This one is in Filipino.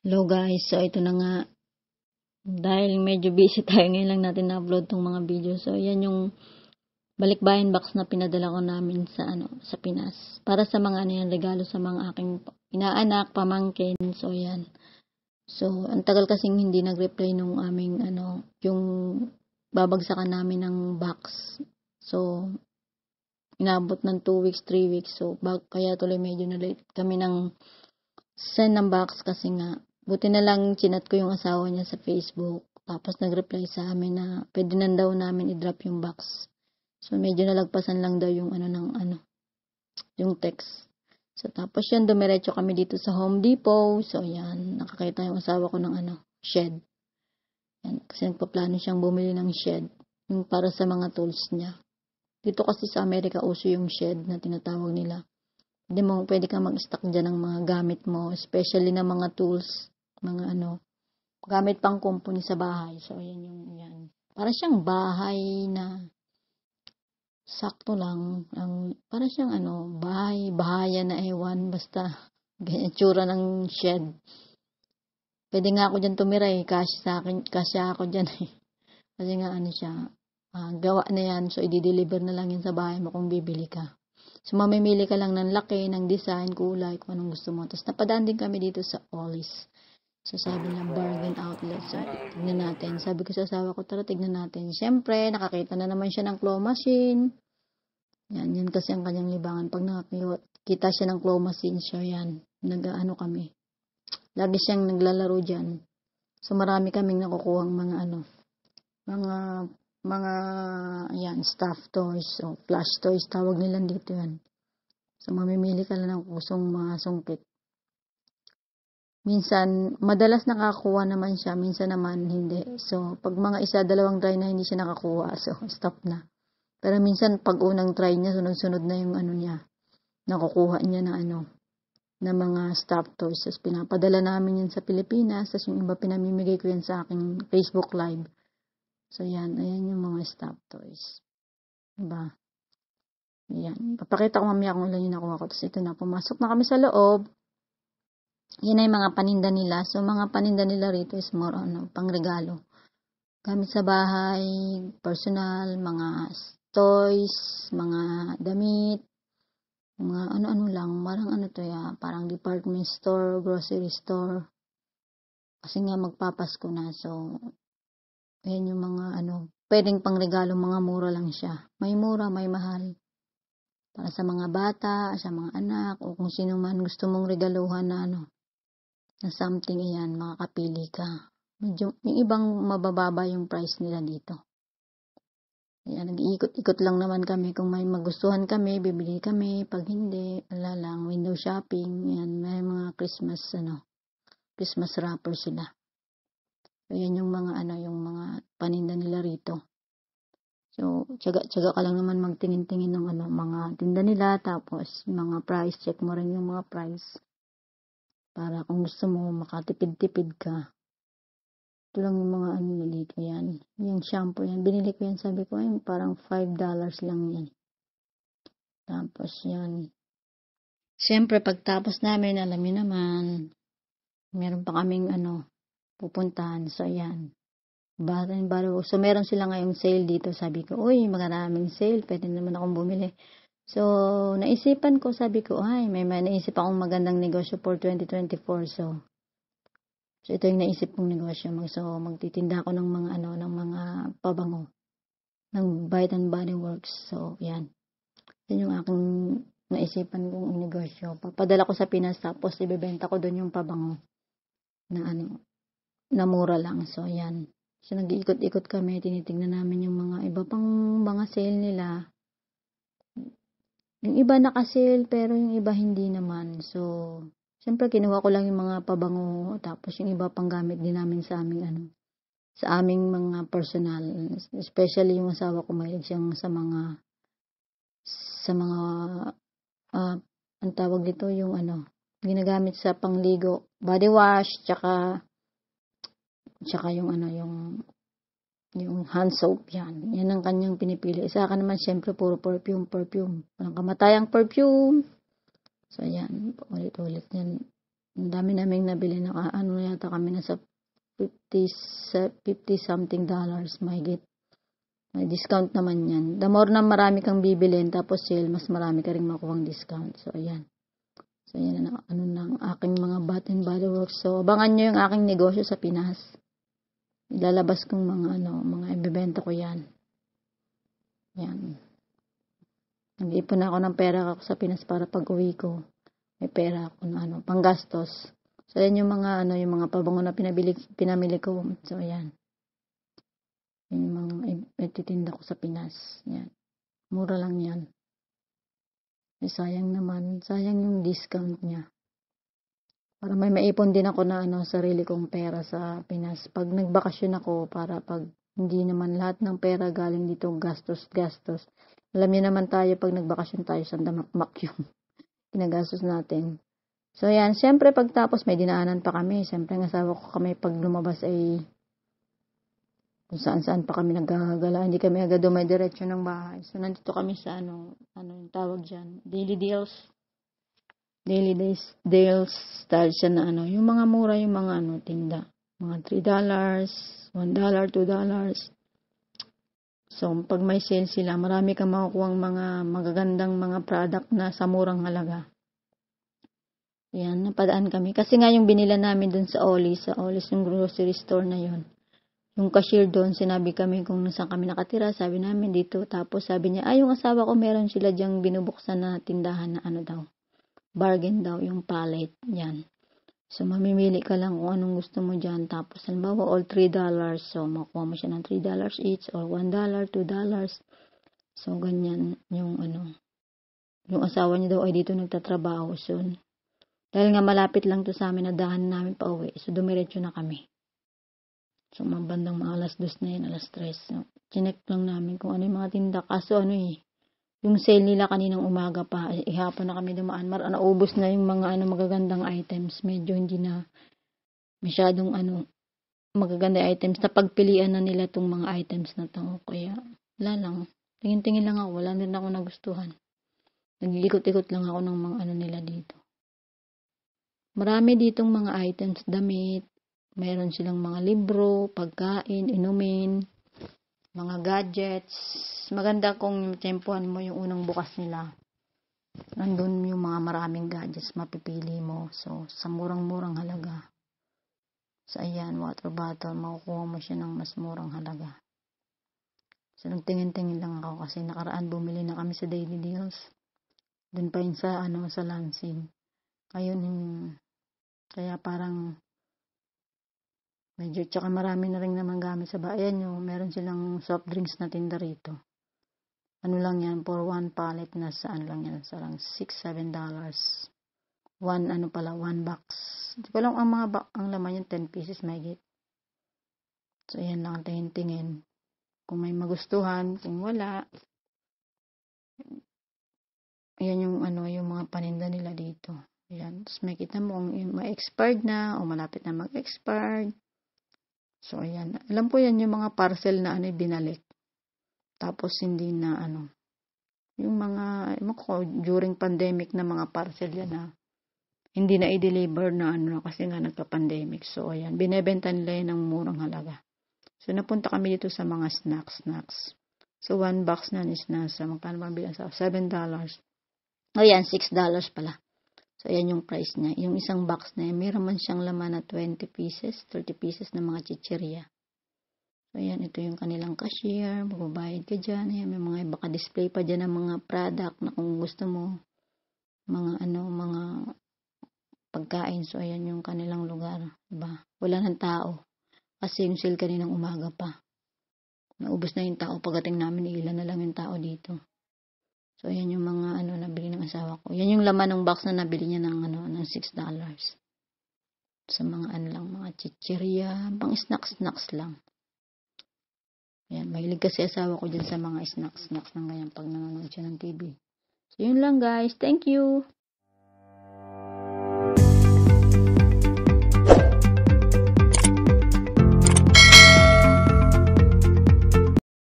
Hello guys, so ito na nga, dahil medyo busy tayo ngayon lang natin na-upload tong mga video. So yan yung balikbayan box na pinadala ko namin sa Pinas. Para sa mga regalo sa mga aking inaanak, pamangkin. So yan. So ang tagal kasing hindi nag-reply nung aming yung babagsakan namin ng box. So inabot ng 2 weeks, 3 weeks. So kaya tuloy medyo na late kami ng send ng box kasi nga buti na lang chinat ko yung asawa niya sa Facebook. Tapos nag-reply sa amin na pwede na daw namin i-drop yung box. So medyo nalagpasan lang daw yung yung text. So tapos yan, dumiretso kami dito sa Home Depot. So yan, nakakita yung asawa ko ng shed. Yan, kasi nagpaplano siyang bumili ng shed. Yung para sa mga tools niya. Dito kasi sa Amerika uso yung shed na tinatawag nila. Pwede kang mag-stock dyan ng mga gamit mo, especially na mga tools, mga gamit pang company sa bahay. So, yan. Para siyang bahay na sakto lang. Para siyang bahayan na ewan, basta ganyan tsura ng shed. Pwede nga ako dyan tumira kasya ako dyan Kasi nga siya, gawa na yan, so i-deliver na lang yan sa bahay mo kung bibili ka. So, mamimili ka lang ng laki, ng design, kulay, kung anong gusto mo. Tapos, napadaan din kami dito sa Ollie's. So, sabi niya, bargain outlet. So, tignan natin. Sabi ko sa asawa ko, tara, tignan natin. Siyempre, nakakita na naman siya ng claw machine. Yan kasi ang kanyang libangan. Pag nakakita siya ng claw machine, siya yan. Kami. Lagi siyang naglalaro dyan. So, marami kaming nakukuhang mga stuffed toys o plush toys, tawag nila dito yan. So, mamimili ka lang ng kusong mga sungkit. Minsan, madalas nakakuha naman siya, minsan naman hindi. So, pag mga dalawang try na hindi siya nakakuha, so, stop na. Pero minsan, pag unang try niya, sunod-sunod na yung niya, nakukuha niya na na mga stuffed toys. So, pinapadala namin yan sa Pilipinas, tapos yung iba pinamimigay ko yan sa aking Facebook Live. So, ayan yung mga stuffed toys. Diba? Ayan. Papakita ko mamaya kung ilan yung nakuha ko. Tapos ito na, pumasok na kami sa loob. Yan ay mga paninda nila. So, mga paninda nila rito is more pang regalo. Gamit sa bahay, personal, mga toys, mga damit, mga ano-ano lang. Parang department store, grocery store. Kasi nga magpapasko na. So, ayan yung mga pwedeng pang regalo, mga mura lang siya. May mura, may mahal. Para sa mga bata, sa mga anak, o kung sino man gusto mong regaluhan na na something, ayan, makakapili ka. Medyo, yung ibang mabababa yung price nila dito. Ayan, nag-iikot-ikot lang naman kami. Kung may magustuhan kami, bibili kami. Pag hindi, wala lang, window shopping. Ayan, may mga Christmas wrapper sila. Ayan yung mga yung mga paninda nila rito. So, tiyaga ka lang naman magtingin-tingin ng mga tinda nila, tapos mga price, check mo rin yung mga price. Para kung gusto mo, makatipid-tipid ka. Ito lang yung mga na dito yan. Yung shampoo yan, binili ko yan, sabi ko, parang $5 lang yan. Tapos yan. Siyempre, pagtapos namin, alam niyo naman, meron pa kaming pupuntahan. So, ayan. So, meron sila ngayong sale dito. Sabi ko, uy, maraming sale. Pwede naman akong bumili. So, naisipan ko, sabi ko, may naisip akong magandang negosyo for 2024. So ito yung naisip kong negosyo. So, magtitinda ako ng mga pabango. Ng Bath and Body Works. So, yan. Yan yung aking naisipan kong negosyo. Papadala ko sa Pinas, tapos ibebenta ko doon yung pabango. Na mura lang. So, yan. So, nag-iikot-ikot kami, tinitingnan namin yung mga iba pang mga sale nila. Yung iba naka-sale, pero yung iba hindi naman. So, siyempre, kinuha ko lang yung mga pabango, tapos yung iba pang gamit din namin sa aming sa aming mga personal. Especially yung asawa ko, mahilig siyang sa mga ang tawag dito, yung ginagamit sa pangligo, body wash, tsaka yung hand soap, yan ang kanyang pinipili. Sa akin naman, syempre, puro perfume. Walang kamatayang perfume. So, yan, ulit-ulit yan. Ang dami naming nabili, ano yata kami nasa 50 something dollars, mahigit. May discount naman yan. The more na marami kang bibilin, tapos sale, mas marami ka rin makuha discount. So, ayan. So, yan ang aking mga Bath and Body Works. So, abangan nyo yung aking negosyo sa Pinas. Ilalabas kong mga ibebenta ko yan. Yan. Nag-ipon ako ng pera ako sa Pinas para pag uwi ko, may pera ako na panggastos. So, yan yung mga pabango na pinamili ko. So, ayan. Yung mga ititinda ko sa Pinas. Yan. Mura lang yan. Sayang naman. Sayang yung discount niya. Para may maipon din ako na sarili kong pera sa Pinas. Pag nagbakasyon ako, para pag hindi naman lahat ng pera galing dito gastos. Alam niyo naman tayo pag nagbakasyon tayo sa damakmak yung ginagastos natin. So yan, siyempre pagtapos may dinaanan pa kami. Siyempre ng asawa ko kami pag lumabas ay kung saan pa kami naggagala. Hindi kami agad dumidiretso ng bahay. So nandito kami sa ano yung tawag dyan, Daily Deals style siya na yung mga mura yung mga tinda. Mga $3, $1, $2. So, pag may sale sila, marami kang makukuhang mga magagandang mga product na sa murang halaga. Yan, napadaan kami. Kasi nga yung binila namin dun sa Ollie's yung grocery store na yon. Yung cashier doon, sinabi kami kung nasaan kami nakatira, sabi namin dito. Tapos sabi niya, yung asawa ko meron sila dyang binubuksan na tindahan na daw. Bargain daw, yung pallet. Yan. So, mamimili ka lang kung anong gusto mo dyan. Tapos, halimbawa, all $3. So, makuha mo siya ng $3 each or $1, $2. So, ganyan yung yung asawa niya daw ay dito nagtatrabaho. So, dahil nga malapit lang to sa amin, nadahan namin pa uwi. So, dumiretso na kami. So, mabandang mga alas 2 na yun, alas 3. So, chinek lang namin kung ano yung mga tinda. Kaso, yung sale nila kaninang umaga pa, ihapon na kami dumaan. Naubos na yung mga magagandang items. Medyo hindi na masyadong magaganda items. Napagpilian na nila tong mga items na to. Kaya, wala lang. Tingin-tingin lang ako. Wala din ako nagustuhan. Nag-ikot-ikot lang ako ng mga nila dito. Marami ditong mga items, damit. Mayroon silang mga libro, pagkain, inumin, mga gadgets. Maganda kung tempuhan mo yung unang bukas nila. Nandun yung mga maraming gadgets mapipili mo. So, sa murang-murang halaga. So, ayan, water bottle, makukuha mo siya ng mas murang halaga. So, nagtingin-tingin lang ako kasi nakaraan bumili na kami sa Daily Deals. Dun pa yun sa, sa Lansing. Kaya parang medyo, tsaka marami na rin naman gamit sa bahay. Ayan meron silang soft drinks na tinda rito. Ano lang yan, for one pallet na saan lang yan, sarang $6-7. One box. Hindi ko lang ang laman yung 10 pieces mahigit. So, ayan lang, tingin-tingin. Kung may magustuhan, kung wala. Ayan yung mga paninda nila dito. Ayan, tapos makita mo kung ma-expired na o malapit na mag-expired. So, ayan. Alam ko yan yung mga parcel na binalik. Tapos, hindi na yung mga, during pandemic na mga parcel yan na hindi na i-deliver na kasi nga nagka-pandemic. So, ayan. Binebenta nila yan ng murang halaga. So, napunta kami dito sa mga snacks. So, one box na is nasa, magkano ba bilang sa $7. Ayan, $6 pala. So, ayan yung price niya. Yung isang box na yan, mayroon man siyang laman na 20 pieces, 30 pieces na mga chichirya. So, ayan, ito yung kanilang cashier. Magbabayad ka dyan. Ayan, may mga baka display pa dyan ng mga product na kung gusto mo. Mga pagkain. So, ayan yung kanilang lugar. Diba? Wala ng tao. Kasi yung sale kaninang umaga pa. Naubos na yung tao. Pagdating namin, ilan na lang yung tao dito. So, ayan yung mga nabili ng asawa ko. Yan yung laman ng box na nabili niya ng $6. Sa mga mga chichirya, pang snacks lang. Ayan, mahilig kasi asawa ko dyan sa mga snacks ng ganyan pag nanonood siya ng TV. So, yun lang guys. Thank you!